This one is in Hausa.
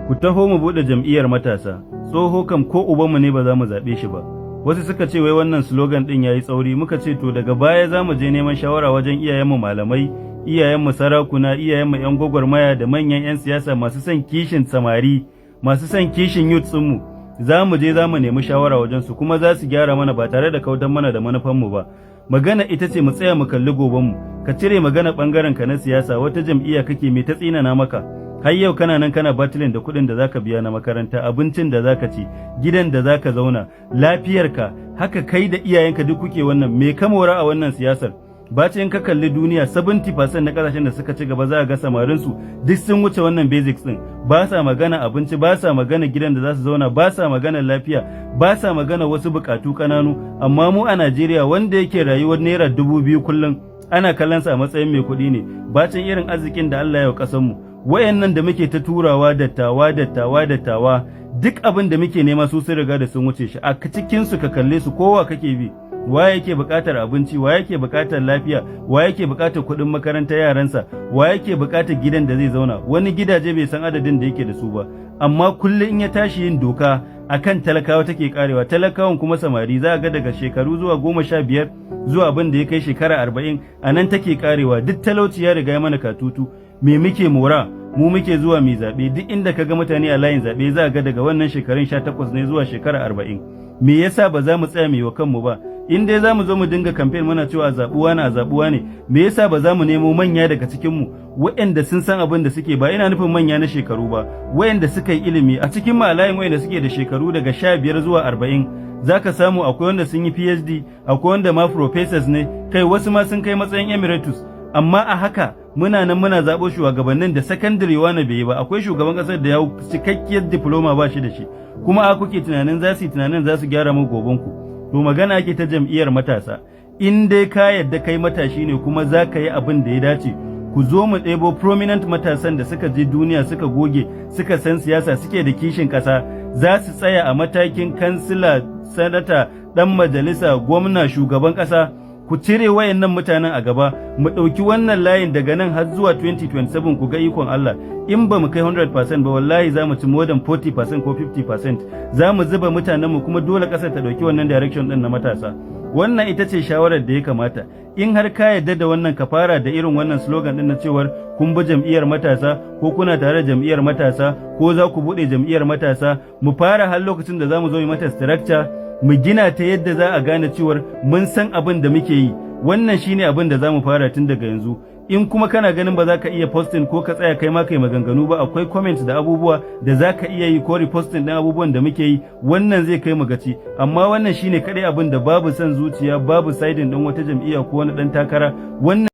ku taho mu buɗe jam'iyyar matasa, tsoho kam ko ubanmu ne ba za mu zaɓe shi ba. Wasu suka ce wai wannan slogan ɗin ya yi tsauri, muka ce to daga baya za mu je neman shawara wajen iyayenmu malamai, iyayenmu sarakuna, iyayenmu 'yan gwagwarmaya da manyan 'yan siyasa masu son kishin samari, masu son kishin youth ɗinmu. Za mu je za mu nemi shawara wajen su kuma za su gyara mana ba tare da kautan mana da manufanmu ba. Magana ita ce mu tsaya mu kalli gobenmu, ka cire magana ɓangaren ka na siyasa, wata jam'iyya kake mai ta tsinana maka. Har yau kana nan kana batilin da kuɗin da zaka biya na makaranta, abincin da zaka ci, gidan da zaka zauna, lafiyarka, haka kai da iyayenka duk kuke wannan, me ka mora a wannan siyasar? Bacin ka kalli duniya 70% na kasashen da suka ci gaba za ga samarin su duk sun wuce wannan basics din, ba sa magana abinci, ba sa magana gidan da za su zauna, ba sa magana lafiya, ba sa magana wasu bukatu kananu. Amma mu a Najeriya wanda yake rayuwar naira 2000 kullum ana kallon sa a matsayin mai kuɗi ne, bacin irin arzikin da Allah ya wa ƙasar mu. Wayannan da muke ta turawa dattawa duk abin da muke nema su sun riga da sun wuce shi, a cikin su ka kalle su kowa kake bi, wa yake buƙatar abinci, wa yake buƙatar lafiya, wa yake buƙatar kuɗin makaranta yaransa, wa yake buƙatar gidan da zai zauna, wani gidaje bai san adadin da yake da su ba. Amma kullum in ya tashi yin doka akan talakawa take karewa, talakawan kuma samari za ga daga shekaru zuwa 15 zuwa abin da ya kai shekara 40 a nan take karewa. Duk talauci ya riga ya mana katutu, me muke mora? Mu muke zuwa mai zaɓe, duk inda ka ga mutane a layin zaɓe za ga daga wannan shekarun 18 ne zuwa shekara 40. Me yasa ba za mu tsaya mai wa kanmu ba? In dai za mu zo mu dinga kamfen muna cewa a zaɓuwa ne, me yasa ba za mu nemo manya daga cikinmu waɗanda sun san abin da suke ba, ina nufin manya na shekaru ba, waɗanda suka yi ilimi a cikin malayin waɗanda suke da shekaru daga 15 zuwa 40. Za ka samu akwai wanda sun yi PhD, akwai wanda ma professors ne, kai wasu ma sun kai matsayin emeritus. Amma a haka muna nan muna zaɓo shugabannin da secondary wani bai yi ba, akwai shugaban ƙasar da ya cikakkiyar diploma ba shi da shi, kuma a kuke tunanin za su yi tunanin za su gyara mu gobanku. To magana ake ta jam'iyyar matasa, in dai ka yadda kai matashi ne kuma za ka yi abin da ya dace, ku zo mu ɗebo prominent matasan da suka je duniya suka goge, suka san siyasa, suke da kishin ƙasa, za su tsaya a matakin kansila, sanata, ɗan majalisa, gwamna, shugaban ƙasa. Ku cire wayannan mutanen a gaba, mu ɗauki wannan layin daga nan har zuwa 2027 ku ga ikon Allah. In ba mu kai 100% ba wallahi za mu ci more than 40% ko 50%. Za mu zuba mutanenmu kuma dole ƙasar ta ɗauki wannan direction ɗin na matasa. Wannan ita ce shawarar da ya kamata. In har ka yarda da wannan ka fara da irin wannan slogan ɗin na cewar kun bi jam'iyyar matasa ko kuna tare da jam'iyyar matasa ko za ku buɗe jam'iyyar matasa, mu fara har lokacin da za mu zo yi mata structure, mu gina ta yadda za a gane cewar mun san abin da muke yi. Wannan shine abin da za mu fara tun daga yanzu. In kuma kana ganin ba za ka iya posting ko ka tsaya kai ma kai maganganu ba, akwai comment da abubuwa da za ka iya yi ko reposting ɗin abubuwan da muke yi, wannan zai kai mu gaci. Amma wannan shine kaɗai abin da babu son zuciya, babu siding ɗin wata jam'iyya ko wani ɗan takara. Wannan